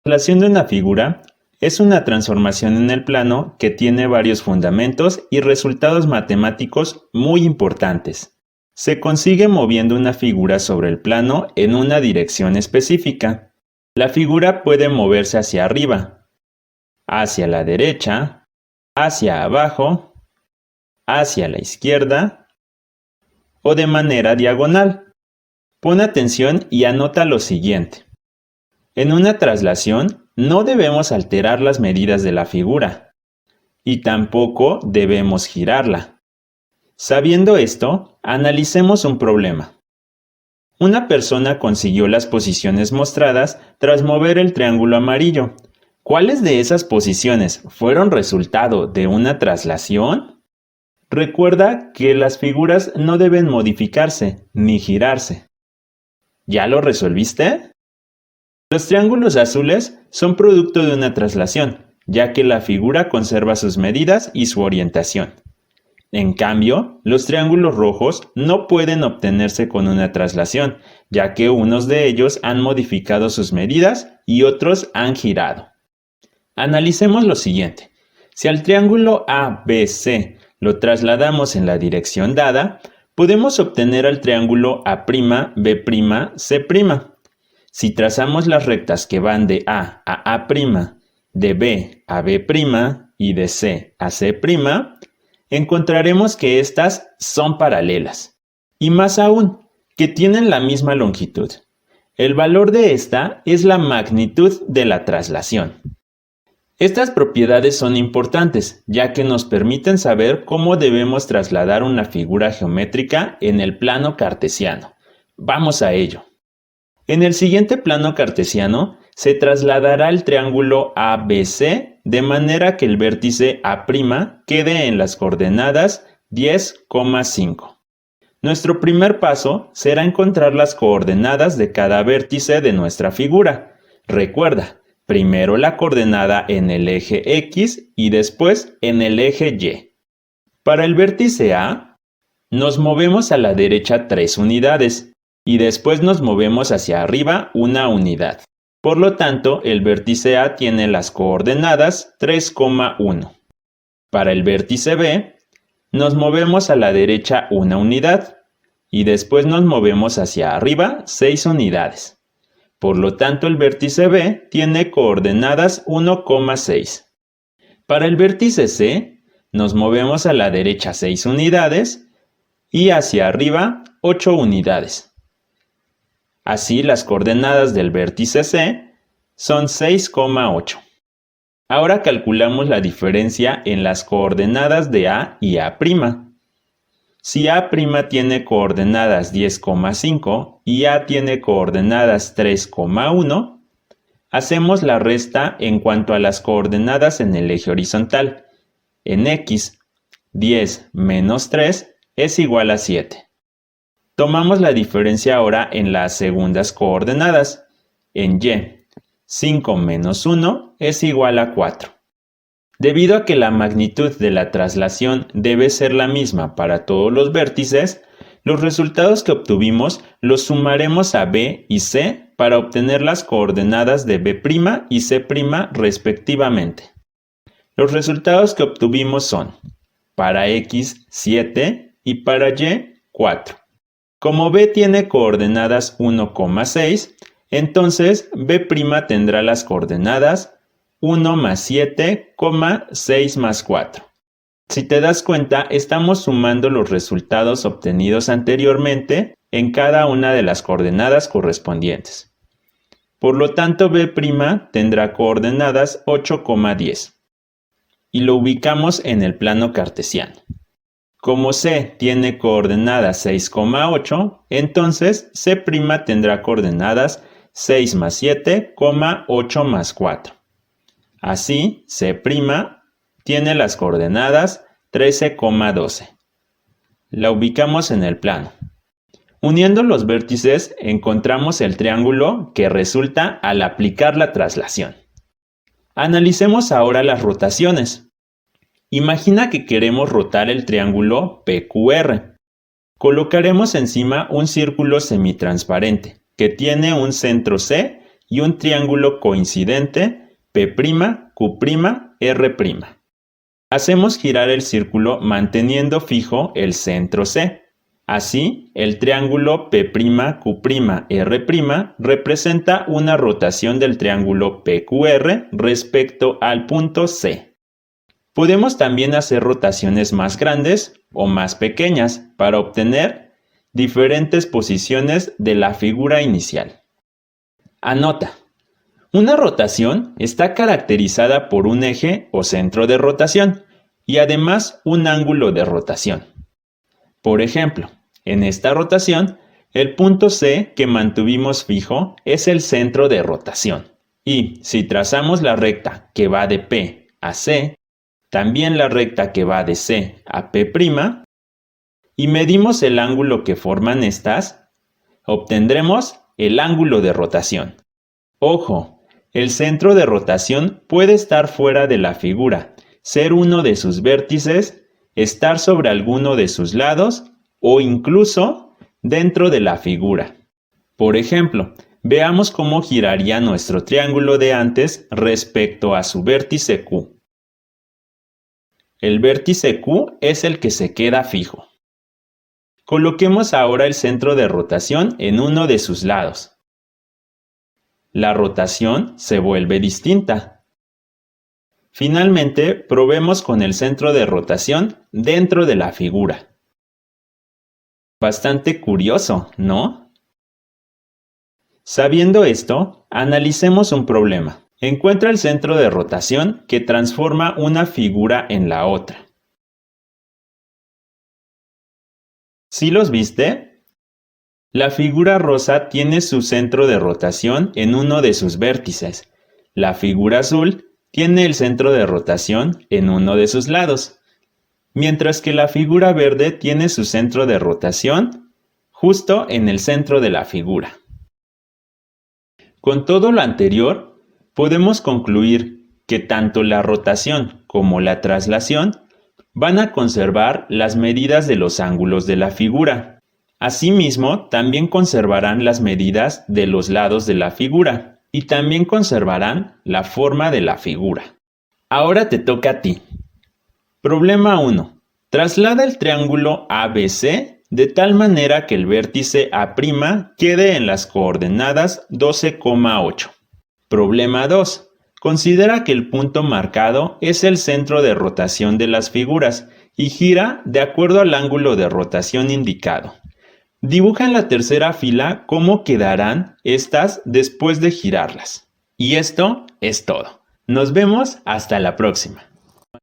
La traslación de una figura es una transformación en el plano que tiene varios fundamentos y resultados matemáticos muy importantes. Se consigue moviendo una figura sobre el plano en una dirección específica. La figura puede moverse hacia arriba, hacia la derecha, hacia abajo, hacia la izquierda o de manera diagonal. Pon atención y anota lo siguiente. En una traslación no debemos alterar las medidas de la figura y tampoco debemos girarla. Sabiendo esto, analicemos un problema. Una persona consiguió las posiciones mostradas tras mover el triángulo amarillo. ¿Cuáles de esas posiciones fueron resultado de una traslación? Recuerda que las figuras no deben modificarse ni girarse. ¿Ya lo resolviste? Los triángulos azules son producto de una traslación, ya que la figura conserva sus medidas y su orientación. En cambio, los triángulos rojos no pueden obtenerse con una traslación, ya que unos de ellos han modificado sus medidas y otros han girado. Analicemos lo siguiente. Si al triángulo ABC lo trasladamos en la dirección dada, podemos obtener al triángulo A'B'C'. Si trazamos las rectas que van de A a A', de B a B' y de C a C', encontraremos que estas son paralelas. Y más aún, que tienen la misma longitud. El valor de esta es la magnitud de la traslación. Estas propiedades son importantes, ya que nos permiten saber cómo debemos trasladar una figura geométrica en el plano cartesiano. Vamos a ello. En el siguiente plano cartesiano se trasladará el triángulo ABC de manera que el vértice A' quede en las coordenadas 10,5. Nuestro primer paso será encontrar las coordenadas de cada vértice de nuestra figura. Recuerda, primero la coordenada en el eje X y después en el eje Y. Para el vértice A, nos movemos a la derecha 3 unidades. Y después nos movemos hacia arriba una unidad. Por lo tanto, el vértice A tiene las coordenadas 3,1. Para el vértice B, nos movemos a la derecha una unidad y después nos movemos hacia arriba 6 unidades. Por lo tanto, el vértice B tiene coordenadas 1,6. Para el vértice C, nos movemos a la derecha 6 unidades y hacia arriba 8 unidades. Así, las coordenadas del vértice C son 6,8. Ahora calculamos la diferencia en las coordenadas de A y A'. Si A' tiene coordenadas 10,5 y A tiene coordenadas 3,1, hacemos la resta en cuanto a las coordenadas en el eje horizontal. En X, 10 menos 3 es igual a 7. Tomamos la diferencia ahora en las segundas coordenadas. En Y, 5 menos 1 es igual a 4. Debido a que la magnitud de la traslación debe ser la misma para todos los vértices, los resultados que obtuvimos los sumaremos a B y C para obtener las coordenadas de B' y C' respectivamente. Los resultados que obtuvimos son, para X, 7 y para Y, 4. Como B tiene coordenadas 1,6, entonces B' tendrá las coordenadas 1 más 7, 6 más 4. Si te das cuenta, estamos sumando los resultados obtenidos anteriormente en cada una de las coordenadas correspondientes. Por lo tanto, B' tendrá coordenadas 8,10. Y lo ubicamos en el plano cartesiano. Como C tiene coordenadas 6,8, entonces C' tendrá coordenadas 6 más 7, 8 más 4. Así, C' tiene las coordenadas 13,12. La ubicamos en el plano. Uniendo los vértices, encontramos el triángulo que resulta al aplicar la traslación. Analicemos ahora las rotaciones. Imagina que queremos rotar el triángulo PQR. Colocaremos encima un círculo semitransparente que tiene un centro C y un triángulo coincidente P', Q', R'. Hacemos girar el círculo manteniendo fijo el centro C. Así, el triángulo P', Q', R' representa una rotación del triángulo PQR respecto al punto C. Podemos también hacer rotaciones más grandes o más pequeñas para obtener diferentes posiciones de la figura inicial. Anota. Una rotación está caracterizada por un eje o centro de rotación y además un ángulo de rotación. Por ejemplo, en esta rotación, el punto C que mantuvimos fijo es el centro de rotación. Y si trazamos la recta que va de P a C, también la recta que va de C a P', y medimos el ángulo que forman estas, obtendremos el ángulo de rotación. Ojo, el centro de rotación puede estar fuera de la figura, ser uno de sus vértices, estar sobre alguno de sus lados o incluso dentro de la figura. Por ejemplo, veamos cómo giraría nuestro triángulo de antes respecto a su vértice Q. El vértice Q es el que se queda fijo. Coloquemos ahora el centro de rotación en uno de sus lados. La rotación se vuelve distinta. Finalmente, probemos con el centro de rotación dentro de la figura. Bastante curioso, ¿no? Sabiendo esto, analicemos un problema. Encuentra el centro de rotación que transforma una figura en la otra. ¿Sí los viste? La figura rosa tiene su centro de rotación en uno de sus vértices. La figura azul tiene el centro de rotación en uno de sus lados, mientras que la figura verde tiene su centro de rotación justo en el centro de la figura. Con todo lo anterior, podemos concluir que tanto la rotación como la traslación van a conservar las medidas de los ángulos de la figura. Asimismo, también conservarán las medidas de los lados de la figura y también conservarán la forma de la figura. Ahora te toca a ti. Problema 1. Traslada el triángulo ABC de tal manera que el vértice A' quede en las coordenadas 12,8. Problema 2. Considera que el punto marcado es el centro de rotación de las figuras y gira de acuerdo al ángulo de rotación indicado. Dibuja en la tercera fila cómo quedarán estas después de girarlas. Y esto es todo. Nos vemos hasta la próxima.